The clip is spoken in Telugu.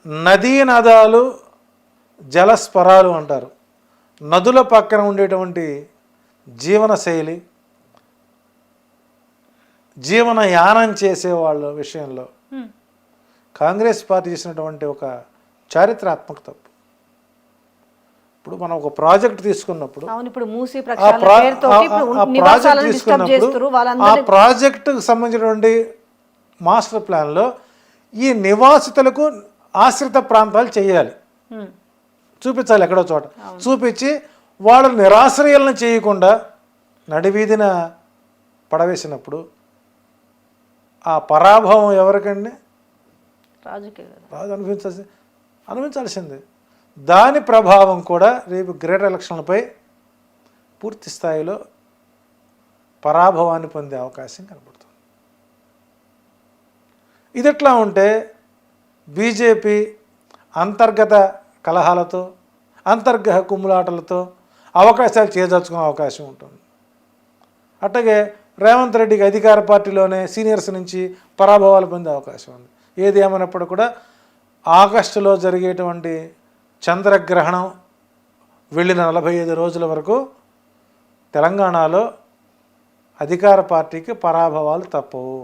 నదీ నదాలు జలస్పరాలు అంటారు. నదుల పక్కన ఉండేటువంటి జీవనశైలి, జీవనయానం చేసే వాళ్ళ విషయంలో కాంగ్రెస్ పార్టీ చేసినటువంటి ఒక చారిత్రాత్మక తప్పు. ఇప్పుడు మనం ఒక ప్రాజెక్ట్ తీసుకున్నప్పుడు ఆ ప్రాజెక్టుకు సంబంధించినటువంటి మాస్టర్ ప్లాన్లో ఈ నివాసితులకు ఆశ్రిత ప్రాంతాలు చేయాలి, చూపించాలి. ఎక్కడో చోట చూపించి వాళ్ళు నిరాశ్రయాలను చేయకుండా నడివీధిన పడవేసినప్పుడు ఆ పరాభవం ఎవరికండి? రాజు అనుభవించాల్సిందే. దాని ప్రభావం కూడా రేపు గ్రేటర్ ఎలక్షన్లపై పూర్తి స్థాయిలో పరాభవాన్ని పొందే అవకాశం కనబడుతుంది. ఇది ఎట్లా ఉంటే బీజేపీ అంతర్గత కలహాలతో, అంతర్గత కుమ్ములాటలతో అవకాశాలు చేజార్చుకునే అవకాశం ఉంటుంది. అట్లాగే రేవంత్ రెడ్డికి అధికార పార్టీలోనే సీనియర్స్ నుంచి పరాభవాలు పొందే అవకాశం ఉంది. ఏది ఏమైనప్పుడు కూడా ఆగస్టులో జరిగేటువంటి చంద్రగ్రహణం వెళ్ళిన 45 రోజుల వరకు తెలంగాణలో అధికార పార్టీకి పరాభవాలు తప్పవు.